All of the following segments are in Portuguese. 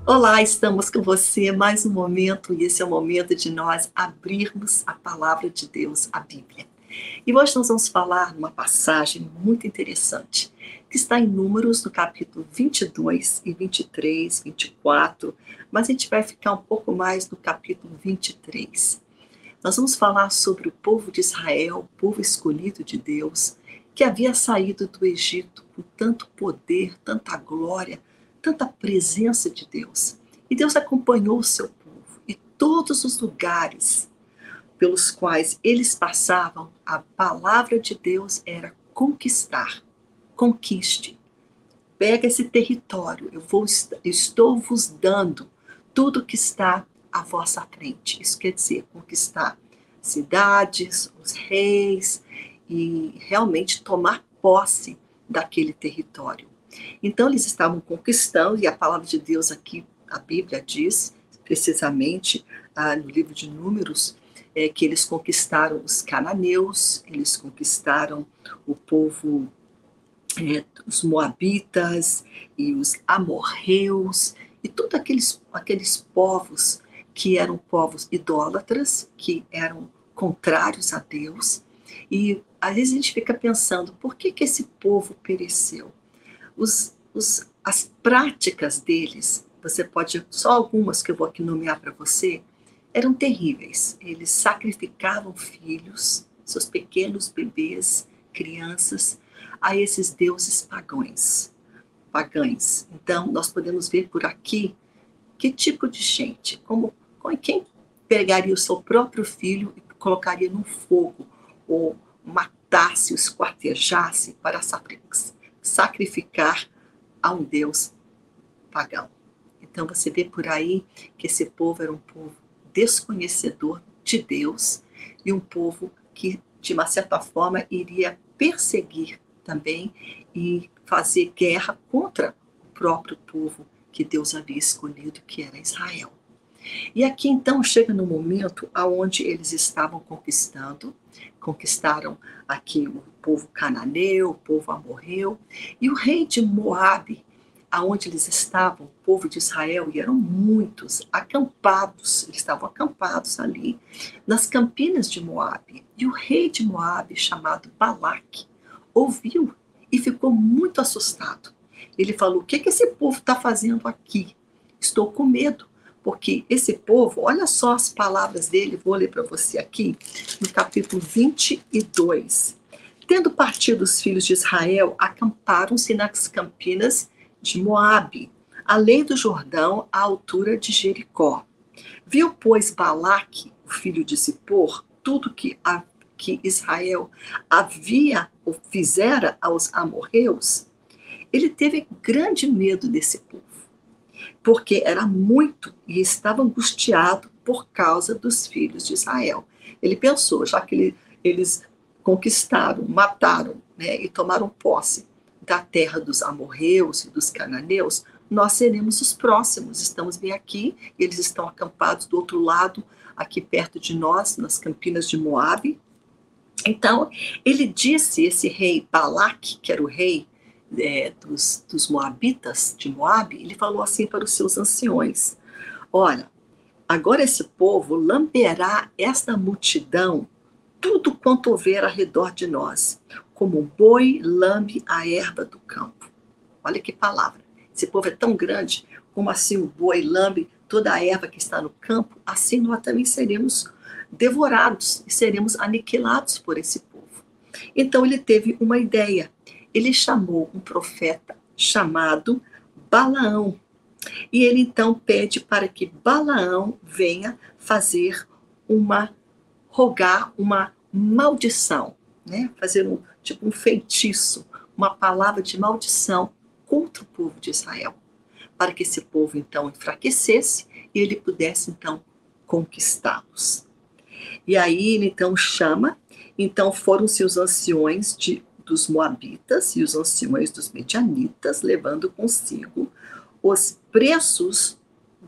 Olá, estamos com você mais um momento e esse é o momento de nós abrirmos a palavra de Deus, a Bíblia. E hoje nós vamos falar numa passagem muito interessante, que está em Números, no capítulo 22 e 23, 24, mas a gente vai ficar um pouco mais no capítulo 23. Nós vamos falar sobre o povo de Israel, o povo escolhido de Deus, que havia saído do Egito com tanto poder, tanta glória, tanta presença de Deus. E Deus acompanhou o seu povo. E todos os lugares pelos quais eles passavam, a palavra de Deus era conquistar. Conquiste. Pega esse território. Estou vos dando tudo que está à vossa frente. Isso quer dizer conquistar cidades, os reis e realmente tomar posse daquele território. Então eles estavam conquistando, e a palavra de Deus aqui, a Bíblia diz, precisamente no livro de Números, que eles conquistaram os cananeus, eles conquistaram o povo, os moabitas e os amorreus, e todos aqueles povos que eram povos idólatras, que eram contrários a Deus. E às vezes a gente fica pensando, por que esse povo pereceu? As práticas deles, você pode, só algumas que eu vou aqui nomear para você, eram terríveis. Eles sacrificavam filhos, seus pequenos bebês, crianças, a esses deuses pagães. Então, nós podemos ver por aqui que tipo de gente, quem pegaria o seu próprio filho e colocaria no fogo, ou matasse, o esquartejasse para sacrificar a um Deus pagão. Então você vê por aí que esse povo era um povo desconhecedor de Deus e um povo que, de uma certa forma, iria perseguir também e fazer guerra contra o próprio povo que Deus havia escolhido, que era Israel. E aqui então chega no momento aonde eles estavam conquistaram aqui o povo cananeu, o povo amorreu, e o rei de Moabe, aonde eles estavam, o povo de Israel, e eram muitos, eles estavam acampados ali, nas campinas de Moabe. E o rei de Moabe, chamado Balaque, ouviu e ficou muito assustado. Ele falou, o que esse povo está fazendo aqui? Estou com medo, porque esse povo, olha só as palavras dele, vou ler para você aqui, no capítulo 22. Tendo partido os filhos de Israel, acamparam-se nas campinas de Moabe, além do Jordão, à altura de Jericó. Viu, pois, Balaque, o filho de Zippor, tudo que Israel havia ou fizera aos amorreus. Ele teve grande medo desse povo, porque era muito e estava angustiado por causa dos filhos de Israel. Ele pensou, já que eles conquistaram, mataram, né, e tomaram posse da terra dos amorreus e dos cananeus, nós seremos os próximos. Estamos bem aqui, eles estão acampados do outro lado, aqui perto de nós, nas campinas de Moabe. Então, ele disse, esse rei Balaque, que era o rei dos moabitas de Moabe, ele falou assim para os seus anciões, olha, agora esse povo lamberá esta multidão tudo quanto houver ao redor de nós, como um boi lambe a erva do campo. Olha que palavra. Esse povo é tão grande, como assim o boi lambe toda a erva que está no campo, assim nós também seremos devorados e seremos aniquilados por esse povo. Então ele teve uma ideia. Ele chamou um profeta chamado Balaão. E ele então pede para que Balaão venha fazer rogar uma maldição, né? Fazer um feitiço, uma palavra de maldição contra o povo de Israel, para que esse povo então enfraquecesse e ele pudesse então conquistá-los. E aí ele então chama, então foram-se os anciões dos moabitas e os anciões dos medianitas, levando consigo os preços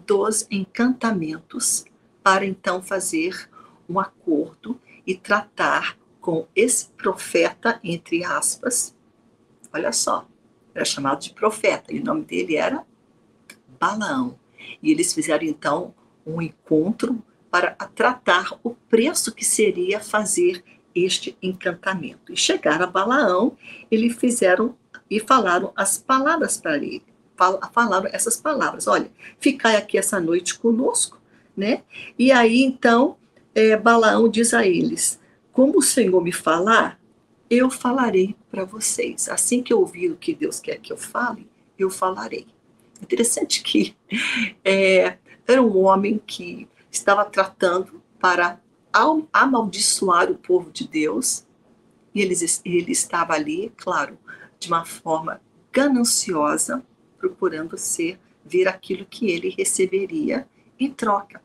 dos encantamentos, para então fazer um acordo e tratar com esse profeta, entre aspas, olha só, era chamado de profeta, e o nome dele era Balaão. E eles fizeram, então, um encontro para tratar o preço que seria fazer este encantamento. E chegaram a Balaão, eles fizeram e falaram as palavras para ele. Falaram essas palavras: olha, ficai aqui essa noite conosco, né? E aí, então, Balaão diz a eles: como o Senhor me falar, eu falarei para vocês. Assim que eu ouvir o que Deus quer que eu fale, eu falarei. Interessante que era um homem que estava tratando para amaldiçoar o povo de Deus, e ele estava ali, claro, de uma forma gananciosa, procurando ver aquilo que ele receberia em troca.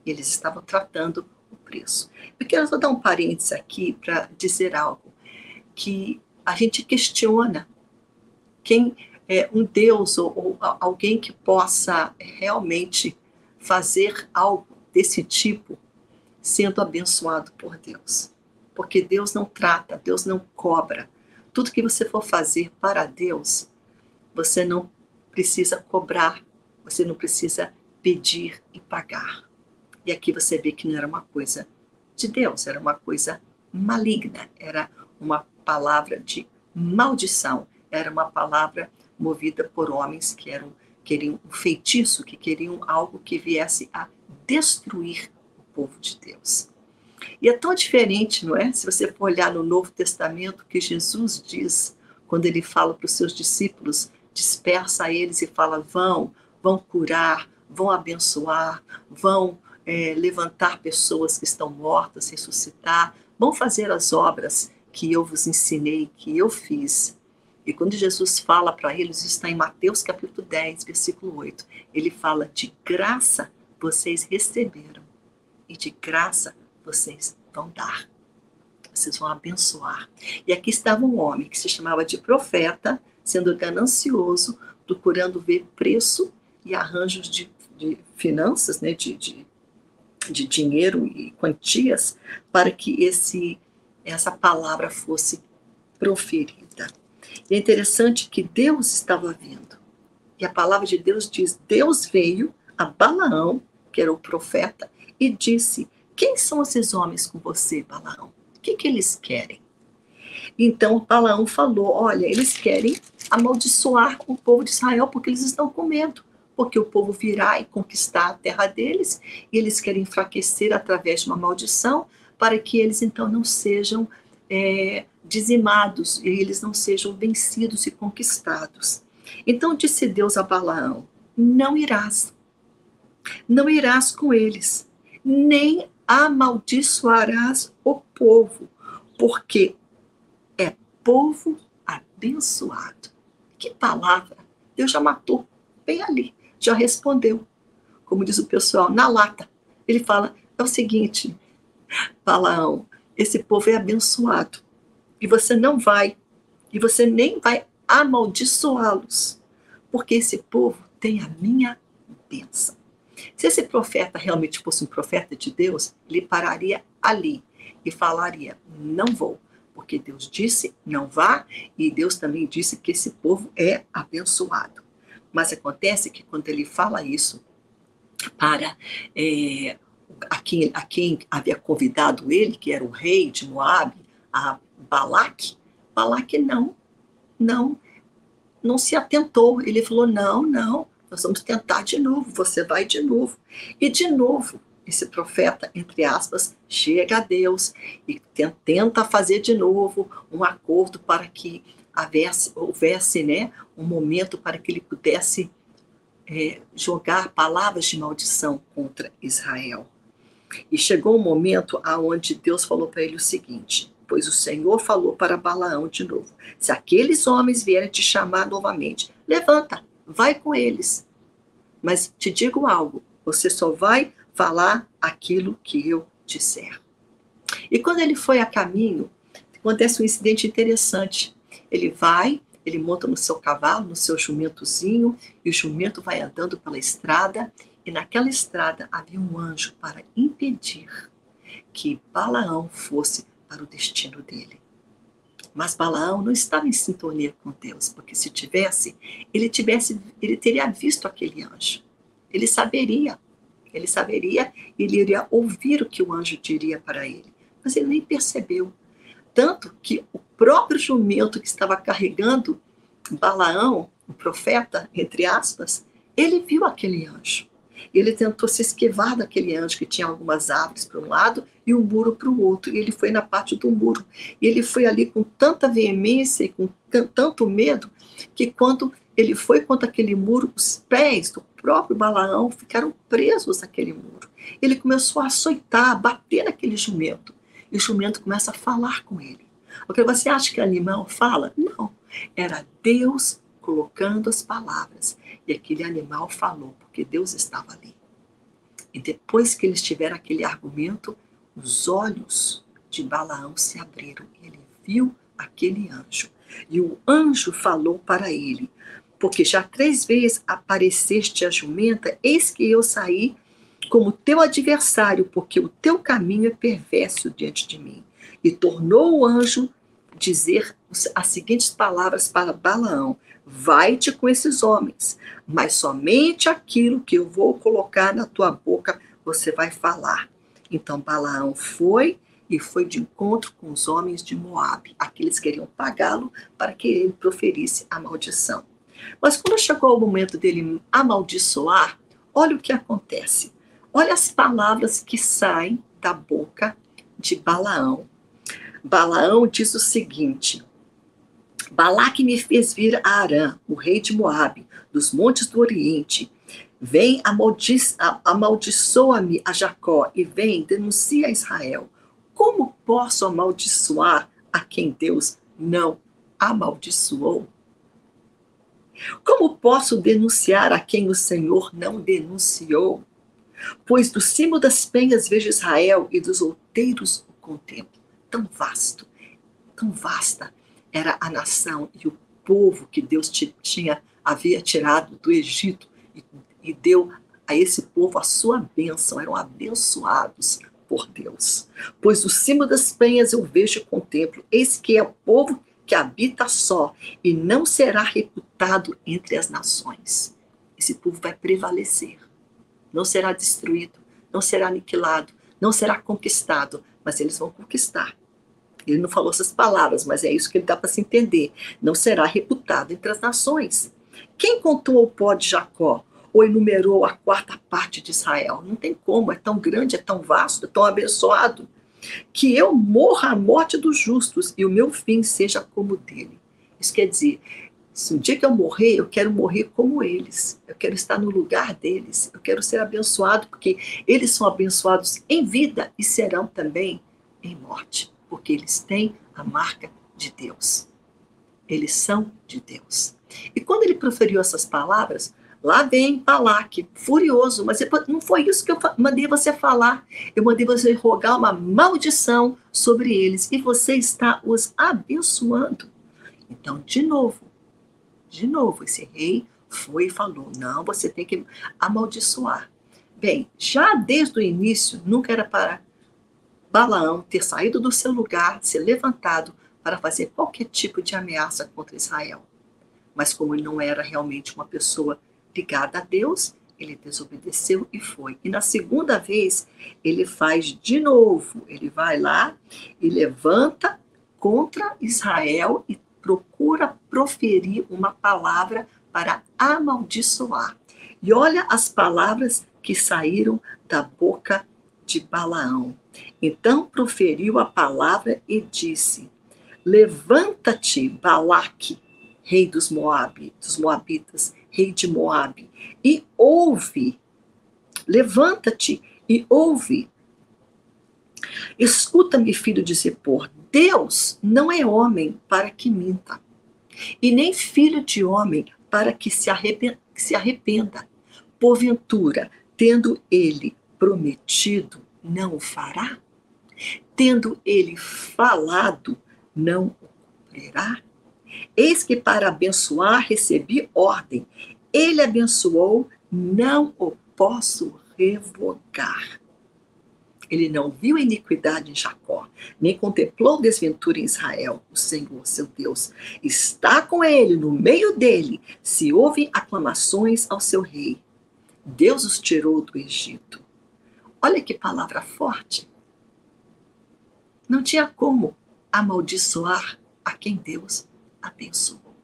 Eles estavam tratando o preço. Eu quero só dar um parênteses aqui para dizer algo, que a gente questiona quem é um Deus ou alguém que possa realmente fazer algo desse tipo sendo abençoado por Deus. Porque Deus não trata, Deus não cobra. Tudo que você for fazer para Deus, você não precisa cobrar, você não precisa pedir e pagar. E aqui você vê que não era uma coisa de Deus, era uma coisa maligna, era uma palavra de maldição, era uma palavra movida por homens que queriam um feitiço, que queriam algo que viesse a destruir o povo de Deus. E é tão diferente, não é? Se você for olhar no Novo Testamento, que Jesus diz, quando ele fala para os seus discípulos, dispersa eles e fala: vão curar, vão abençoar, vão levantar pessoas que estão mortas, ressuscitar, vão fazer as obras que eu vos ensinei, que eu fiz. E quando Jesus fala para eles, isso está em Mateus capítulo 10, versículo 8, ele fala: de graça vocês receberam, e de graça vocês vão dar. Vocês vão abençoar. E aqui estava um homem que se chamava de profeta, sendo ganancioso, procurando ver preço e arranjos de finanças, né, de dinheiro e quantias, para que essa palavra fosse proferida. E é interessante que Deus estava vindo. E a palavra de Deus diz: Deus veio a Balaão, que era o profeta, e disse: quem são esses homens com você, Balaão? O que eles querem? Então Balaão falou: olha, eles querem amaldiçoar o povo de Israel porque eles estão com medo, porque o povo virá e conquistar a terra deles, e eles querem enfraquecer através de uma maldição, para que eles então não sejam dizimados, e eles não sejam vencidos e conquistados. Então disse Deus a Balaão: não irás com eles, nem amaldiçoarás o povo, porque é povo abençoado. Que palavra! Deus já matou, bem ali, já respondeu. Como diz o pessoal, na lata. Ele fala: é o seguinte, Balaão, esse povo é abençoado, e você nem vai amaldiçoá-los, porque esse povo tem a minha bênção. Se esse profeta realmente fosse um profeta de Deus, ele pararia ali e falaria: não vou, porque Deus disse não vá, e Deus também disse que esse povo é abençoado. Mas acontece que quando ele fala isso para a quem havia convidado ele, que era o rei de Moabe, a Balaque não se atentou. Ele falou: não, nós vamos tentar de novo, você vai de novo. E de novo, esse profeta, entre aspas, chega a Deus e tenta fazer de novo um acordo para que houvesse, né, um momento para que ele pudesse jogar palavras de maldição contra Israel. E chegou um momento onde Deus falou para ele o seguinte: pois o Senhor falou para Balaão de novo: se aqueles homens vierem te chamar novamente, levanta, vai com eles. Mas te digo algo: você só vai falar aquilo que eu disser. E quando ele foi a caminho, acontece um incidente interessante. Ele monta no seu cavalo, no seu jumentozinho, e o jumento vai andando pela estrada, e naquela estrada havia um anjo para impedir que Balaão fosse para o destino dele. Mas Balaão não estava em sintonia com Deus, porque se tivesse, ele teria visto aquele anjo. Ele saberia, ele iria ouvir o que o anjo diria para ele. Mas ele nem percebeu. Tanto que o próprio jumento que estava carregando Balaão, o profeta, entre aspas, ele viu aquele anjo. Ele tentou se esquivar daquele anjo que tinha algumas árvores para um lado e um muro para o outro. E ele foi na parte do muro. E ele foi ali com tanta veemência e com tanto medo que quando ele foi contra aquele muro, os pés do próprio Balaão ficaram presos naquele muro. Ele começou a açoitar, a bater naquele jumento. E o jumento começa a falar com ele. Porque você acha que animal fala? Não. Era Deus colocando as palavras. E aquele animal falou, porque Deus estava ali. E depois que eles tiveram aquele argumento, os olhos de Balaão se abriram. E ele viu aquele anjo. E o anjo falou para ele, porque já 3 vezes apareceste a jumenta, eis que eu saí como teu adversário, porque o teu caminho é perverso diante de mim. E tornou o anjo dizer as seguintes palavras para Balaão: vai-te com esses homens, mas somente aquilo que eu vou colocar na tua boca você vai falar. Então Balaão foi e foi de encontro com os homens de Moabe. Aqueles queriam pagá-lo para que ele proferisse a maldição. Mas quando chegou o momento dele amaldiçoar, olha o que acontece. Olha as palavras que saem da boca de Balaão. Balaão diz o seguinte: Balaque me fez vir a Arã, o rei de Moabe, dos montes do Oriente. Vem, amaldiçoa-me a Jacó, e vem, denuncia a Israel. Como posso amaldiçoar a quem Deus não amaldiçoou? Como posso denunciar a quem o Senhor não denunciou? Pois do cimo das penhas vejo Israel, e dos outeiros o contemplo. Tão vasto, tão vasta era a nação e o povo que Deus havia tirado do Egito e deu a esse povo a sua bênção. Eram abençoados por Deus. Pois do cimo das penhas eu vejo e contemplo, eis que é o povo que habita só, e não será reputado entre as nações. Esse povo vai prevalecer, não será destruído, não será aniquilado, não será conquistado, mas eles vão conquistar. Ele não falou essas palavras, mas é isso que ele dá para se entender. Não será reputado entre as nações. Quem contou o pó de Jacó? Ou enumerou a 4ª parte de Israel? Não tem como, é tão grande, é tão vasto, é tão abençoado, que eu morra a morte dos justos e o meu fim seja como o dele. Isso quer dizer, se um dia que eu morrer, eu quero morrer como eles. Eu quero estar no lugar deles. Eu quero ser abençoado, porque eles são abençoados em vida e serão também em morte. Porque eles têm a marca de Deus. Eles são de Deus. E quando ele proferiu essas palavras, lá vem Balaque, furioso, mas não foi isso que eu mandei você falar. Eu mandei você rogar uma maldição sobre eles, e você está os abençoando. Então, de novo, esse rei foi e falou, não, você tem que amaldiçoar. Bem, já desde o início, nunca era para Balaão ter saído do seu lugar, se levantado para fazer qualquer tipo de ameaça contra Israel. Mas como ele não era realmente uma pessoa ligada a Deus, ele desobedeceu e foi. E na segunda vez, ele faz de novo. Ele vai lá e levanta contra Israel e procura proferir uma palavra para amaldiçoar. E olha as palavras que saíram da boca de Balaão. Então proferiu a palavra e disse: levanta-te, Balaque, rei dos Moabitas, rei de Moabe, e ouve. Levanta-te e ouve. Escuta-me, filho de Zippor, Deus não é homem para que minta, e nem filho de homem para que se arrependa. Porventura, tendo ele prometido, não o fará? Tendo ele falado, não o cumprirá? Eis que para abençoar recebi ordem. Ele abençoou, não o posso revogar. Ele não viu iniquidade em Jacó, nem contemplou desventura em Israel. O Senhor, seu Deus, está com ele, no meio dele, se ouvem aclamações ao seu rei. Deus os tirou do Egito. Olha que palavra forte. Não tinha como amaldiçoar a quem Deus abençoou.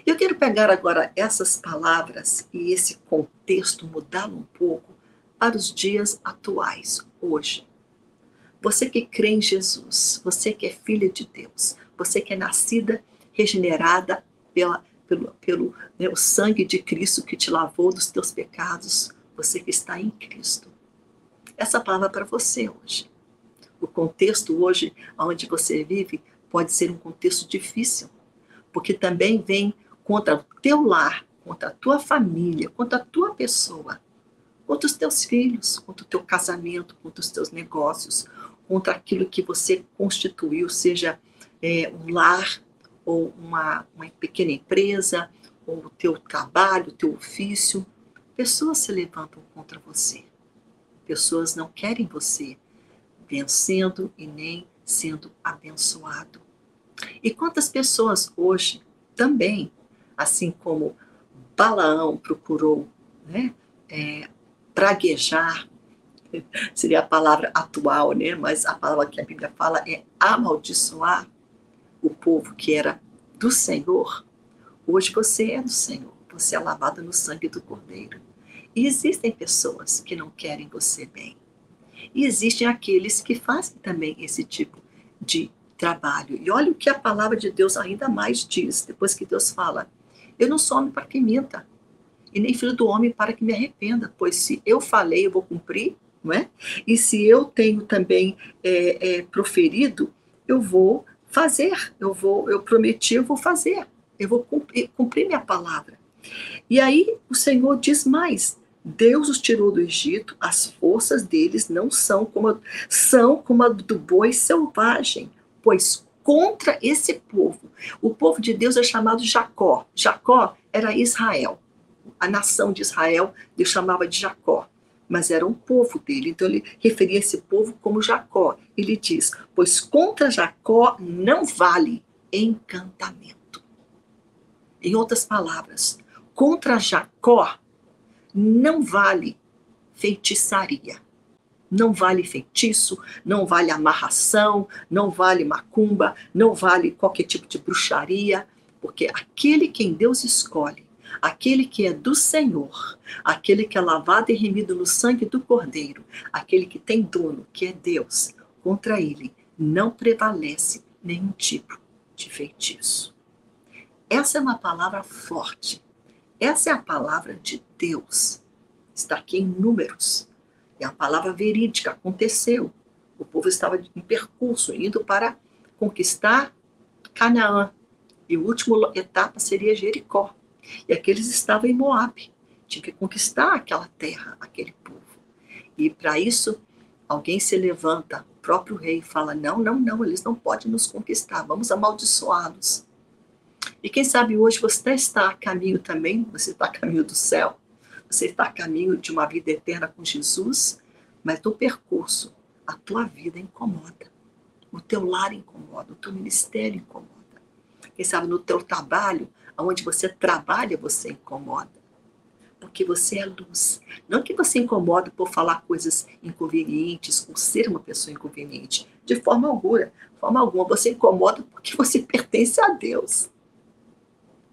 Eu quero pegar agora essas palavras e esse contexto, mudá-lo um pouco para os dias atuais, hoje. Você que crê em Jesus, você que é filha de Deus, você que é nascida, regenerada pelo o sangue de Cristo que te lavou dos teus pecados, você que está em Cristo. Essa palavra é para você hoje. O contexto hoje, onde você vive, pode ser um contexto difícil, porque também vem contra o teu lar, contra a tua família, contra a tua pessoa, contra os teus filhos, contra o teu casamento, contra os teus negócios, contra aquilo que você constituiu, seja um lar, ou uma pequena empresa, ou o teu trabalho, o teu ofício. Pessoas se levantam contra você. Pessoas não querem você vencendo e nem sendo abençoado. E quantas pessoas hoje também, assim como Balaão procurou, né, praguejar, seria a palavra atual, né, mas a palavra que a Bíblia fala é amaldiçoar o povo que era do Senhor. Hoje você é do Senhor, você é lavado no sangue do Cordeiro. E existem pessoas que não querem você bem. E existem aqueles que fazem também esse tipo de trabalho. E olha o que a palavra de Deus ainda mais diz, depois que Deus fala: eu não sou homem para que minta, e nem filho do homem para que me arrependa, pois se eu falei, eu vou cumprir, não é? E se eu tenho também proferido, eu vou fazer, eu prometi, eu vou fazer, eu vou cumprir minha palavra. E aí o Senhor diz mais: Deus os tirou do Egito, as forças deles não são como a do boi selvagem, pois contra esse povo, o povo de Deus é chamado Jacó. Jacó era Israel, a nação de Israel, Deus chamava de Jacó, mas era um povo dele, então ele referia esse povo como Jacó. Ele diz: pois contra Jacó não vale encantamento. Em outras palavras, contra Jacó não vale feitiçaria, não vale feitiço, não vale amarração, não vale macumba, não vale qualquer tipo de bruxaria, porque aquele quem Deus escolhe, aquele que é do Senhor, aquele que é lavado e remido no sangue do Cordeiro, aquele que tem dono, que é Deus, contra ele não prevalece nenhum tipo de feitiço. Essa é uma palavra forte. Essa é a palavra de Deus. Está aqui em Números. É a palavra verídica, aconteceu. O povo estava em percurso, indo para conquistar Canaã. E a última etapa seria Jericó. E aqueles estavam em Moabe. Tinha que conquistar aquela terra, aquele povo. E para isso, alguém se levanta, o próprio rei, e fala: não, não, não, eles não podem nos conquistar, vamos amaldiçoá-los. E quem sabe hoje você está a caminho também, você está a caminho do céu, você está a caminho de uma vida eterna com Jesus, mas no percurso a tua vida incomoda, o teu lar incomoda, o teu ministério incomoda. Quem sabe no teu trabalho, onde você trabalha, você incomoda, porque você é luz. Não que você incomoda por falar coisas inconvenientes, ou ser uma pessoa inconveniente, de forma alguma, você incomoda porque você pertence a Deus.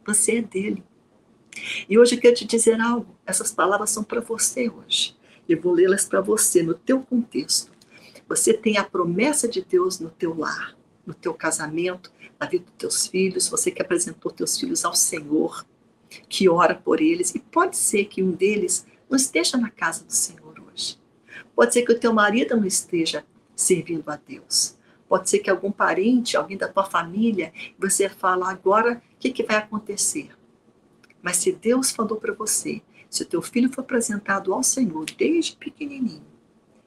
Você é dele. E hoje eu quero te dizer algo. Essas palavras são para você hoje. Eu vou lê-las para você, no teu contexto. Você tem a promessa de Deus no teu lar, no teu casamento, na vida dos teus filhos. Você que apresentou teus filhos ao Senhor, que ora por eles. E pode ser que um deles não esteja na casa do Senhor hoje. Pode ser que o teu marido não esteja servindo a Deus. Pode ser que algum parente, alguém da tua família, você fala: agora o que vai acontecer? Mas se Deus falou para você, se o teu filho foi apresentado ao Senhor desde pequenininho,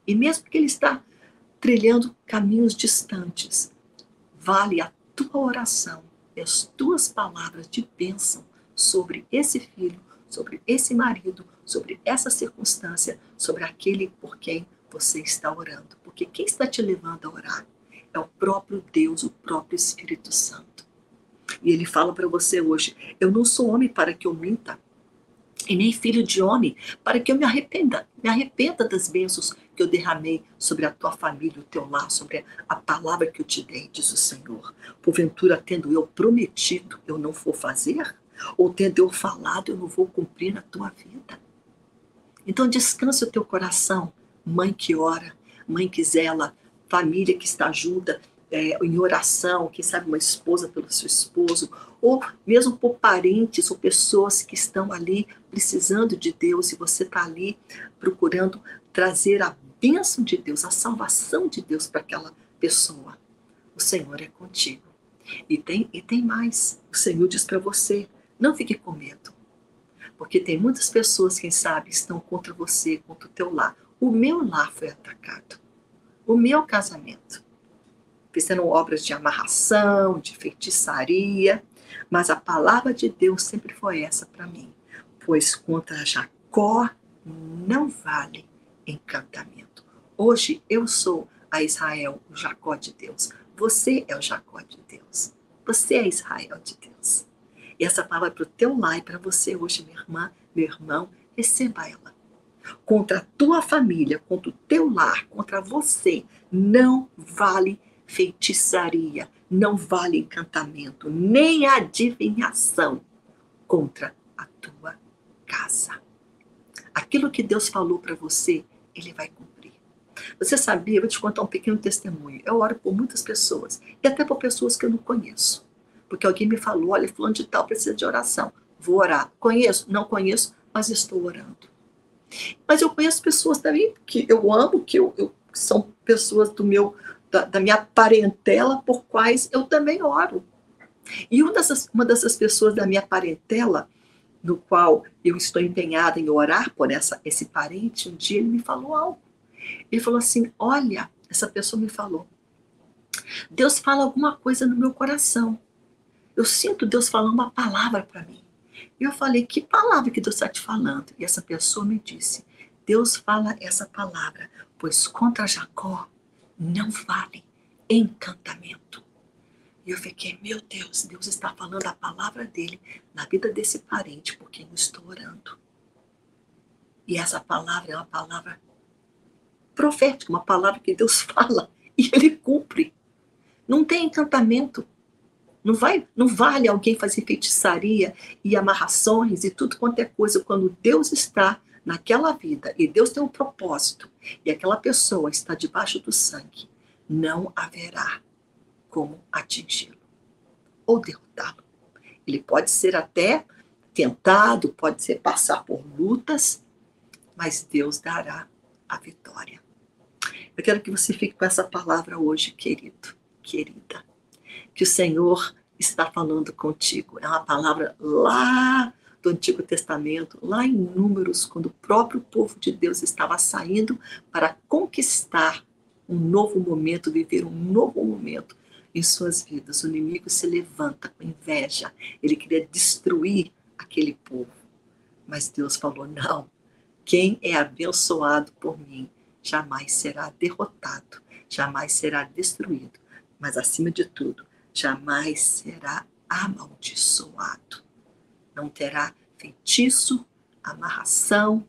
e mesmo que ele está trilhando caminhos distantes, vale a tua oração e as tuas palavras de bênção sobre esse filho, sobre esse marido, sobre essa circunstância, sobre aquele por quem você está orando. Porque quem está te levando a orar é o próprio Deus, o próprio Espírito Santo. E ele fala para você hoje: eu não sou homem para que eu minta, e nem filho de homem, para que eu me arrependa das bênçãos que eu derramei sobre a tua família, o teu lar, sobre a palavra que eu te dei, diz o Senhor. Porventura, tendo eu prometido, eu não vou fazer? Ou tendo eu falado, eu não vou cumprir na tua vida? Então descanse o teu coração, mãe que ora, mãe que zela, família que está junta, em oração, quem sabe uma esposa pelo seu esposo, ou mesmo por parentes ou pessoas que estão ali precisando de Deus e você está ali procurando trazer a bênção de Deus, a salvação de Deus para aquela pessoa. O Senhor é contigo. E tem mais. O Senhor diz para você, não fique com medo. Porque tem muitas pessoas, quem sabe, estão contra você, contra o teu lar. O meu lar foi atacado. O meu casamento. Fizeram obras de amarração, de feitiçaria, mas a palavra de Deus sempre foi essa para mim. Pois contra Jacó não vale encantamento. Hoje eu sou a Israel, o Jacó de Deus. Você é o Jacó de Deus. Você é Israel de Deus. E essa palavra é para o teu lar e para você hoje, minha irmã, meu irmão, receba ela. Contra a tua família, contra o teu lar, contra você, não vale feitiçaria, não vale encantamento, nem adivinhação contra a tua casa. Aquilo que Deus falou para você, Ele vai cumprir. Você sabia, eu vou te contar um pequeno testemunho. Eu oro por muitas pessoas, e até por pessoas que eu não conheço. Porque alguém me falou, olha, fulano de tal precisa de oração. Vou orar. Conheço? Não conheço, mas estou orando. Mas eu conheço pessoas também que eu amo, que são pessoas da minha parentela, por quais eu também oro. E uma dessas pessoas da minha parentela, no qual eu estou empenhada em orar por esse parente, um dia ele me falou algo. Ele falou assim, olha, essa pessoa me falou, Deus fala alguma coisa no meu coração. Eu sinto Deus falando uma palavra para mim. E eu falei, que palavra que Deus está te falando? E essa pessoa me disse, Deus fala essa palavra, pois contra Jacó não vale encantamento. E eu fiquei, meu Deus, Deus está falando a palavra dele na vida desse parente, por quem eu estou orando. E essa palavra é uma palavra profética, uma palavra que Deus fala e ele cumpre. Não tem encantamento. Não vale alguém fazer feitiçaria e amarrações e tudo quanto é coisa quando Deus está naquela vida e Deus tem um propósito e aquela pessoa está debaixo do sangue, não haverá como atingi-lo ou derrotá-lo. Ele pode ser até tentado, pode ser passar por lutas, mas Deus dará a vitória. Eu quero que você fique com essa palavra hoje, querido, querida. Que o Senhor está falando contigo. É uma palavra lá do Antigo Testamento, lá em Números, quando o próprio povo de Deus estava saindo para conquistar um novo momento, viver um novo momento em suas vidas. O inimigo se levanta com inveja. Ele queria destruir aquele povo. Mas Deus falou, não. Quem é abençoado por mim jamais será derrotado, jamais será destruído. Mas, acima de tudo, jamais será amaldiçoado. Não terá feitiço, amarração,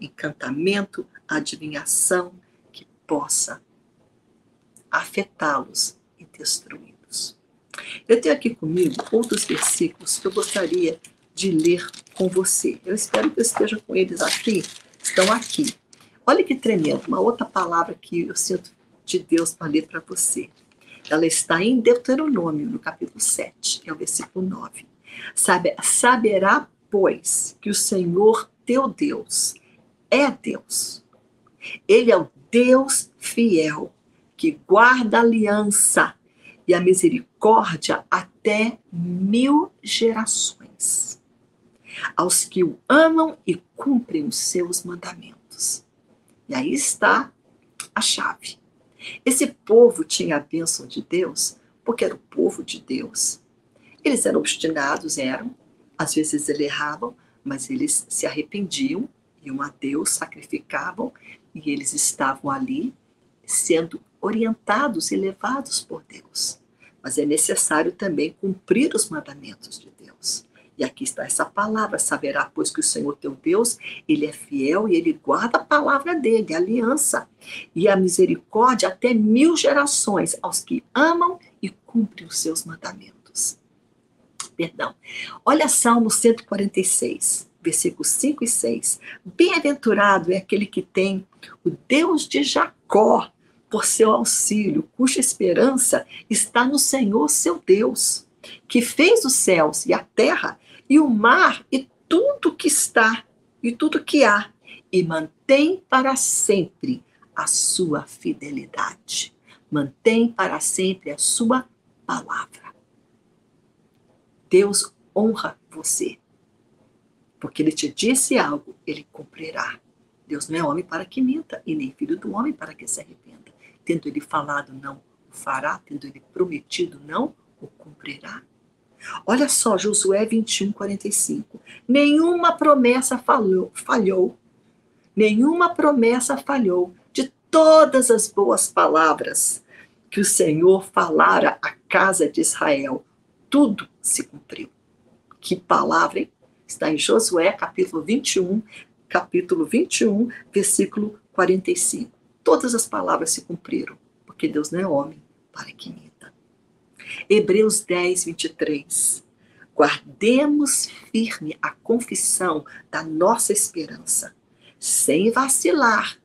encantamento, adivinhação que possa afetá-los e destruí-los. Eu tenho aqui comigo outros versículos que eu gostaria de ler com você. Eu espero que eu esteja com eles aqui. Estão aqui. Olha que tremendo. Uma outra palavra que eu sinto de Deus para ler para você. Ela está em Deuteronômio, no capítulo 7, que é o versículo 9. Saberá, pois, que o Senhor teu Deus é Deus. Ele é o Deus fiel, que guarda a aliança e a misericórdia até 1000 gerações. Aos que o amam e cumprem os seus mandamentos. E aí está a chave. Esse povo tinha a bênção de Deus, porque era o povo de Deus. Eles eram obstinados, às vezes eles erravam, mas eles se arrependiam, iam a Deus, sacrificavam, e eles estavam ali sendo orientados e levados por Deus. Mas é necessário também cumprir os mandamentos de Deus. E aqui está essa palavra: saberá, pois, que o Senhor teu Deus, ele é fiel e ele guarda a palavra dele, a aliança, e a misericórdia até 1000 gerações aos que amam e cumprem os seus mandamentos. Perdão. Olha Salmo 146, versículos 5 e 6. Bem-aventurado é aquele que tem o Deus de Jacó por seu auxílio, cuja esperança está no Senhor seu Deus, que fez os céus e a terra e o mar e tudo que está e tudo que há, e mantém para sempre a sua fidelidade. Mantém para sempre a sua palavra. Deus honra você, porque ele te disse algo, ele cumprirá. Deus não é homem para que minta, e nem filho do homem para que se arrependa. Tendo ele falado, não o fará. Tendo ele prometido, não o cumprirá. Olha só, Josué 21, 45. Nenhuma promessa falhou. Nenhuma promessa falhou de todas as boas palavras que o Senhor falara à casa de Israel. Tudo se cumpriu. Que palavra, hein? Está em Josué, capítulo 21, versículo 45. Todas as palavras se cumpriram, porque Deus não é homem para que minta. Hebreus 10, 23. Guardemos firme a confissão da nossa esperança, sem vacilar,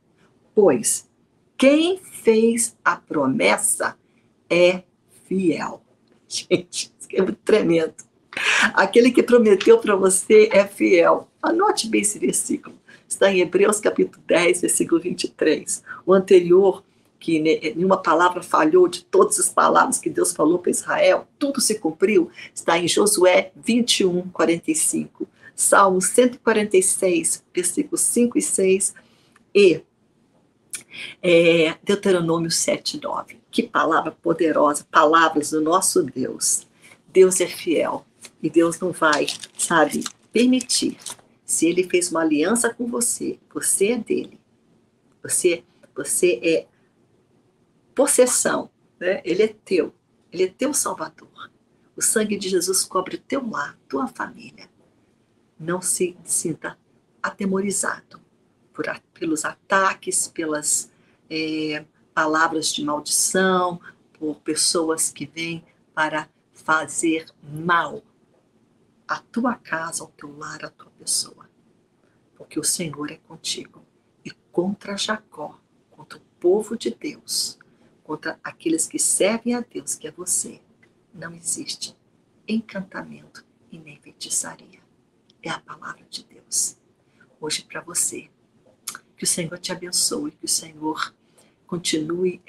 pois quem fez a promessa é fiel. Gente, isso é muito tremendo. Aquele que prometeu para você é fiel. Anote bem esse versículo. Está em Hebreus capítulo 10, versículo 23. O anterior, que nenhuma palavra falhou de todas as palavras que Deus falou para Israel, tudo se cumpriu, está em Josué 21, 45. Salmo 146, versículos 5 e 6. E Deuteronômio 7, 9. Que palavra poderosa, palavras do nosso Deus. Deus é fiel e Deus não vai, permitir. Se ele fez uma aliança com você, você é dele. Você é possessão, né? Ele é teu Salvador. O sangue de Jesus cobre o teu lar, tua família. Não se sinta atemorizado pelos ataques, pelas palavras de maldição, por pessoas que vêm para fazer mal à tua casa, ao teu lar, à tua pessoa. Porque o Senhor é contigo. E contra Jacó, contra o povo de Deus, contra aqueles que servem a Deus, que é você, não existe encantamento e nem feitiçaria. É a palavra de Deus. Hoje para você. Que o Senhor te abençoe, que o Senhor continue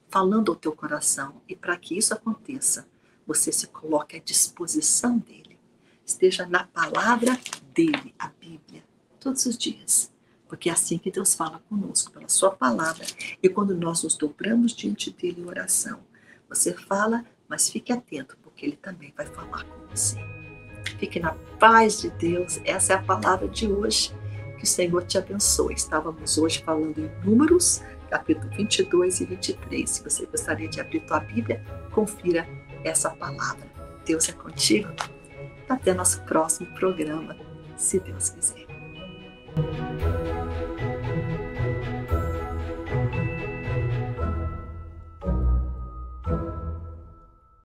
falando ao teu coração. E para que isso aconteça, você se coloque à disposição dele. Esteja na palavra dele, a Bíblia, todos os dias. Porque é assim que Deus fala conosco, pela sua palavra. E quando nós nos dobramos diante dele em oração, você fala, mas fique atento, porque ele também vai falar com você. Fique na paz de Deus. Essa é a palavra de hoje. Que o Senhor te abençoe. Estávamos hoje falando em Números, capítulo 22 e 23. Se você gostaria de abrir tua Bíblia, confira essa palavra. Deus é contigo. Até nosso próximo programa, se Deus quiser.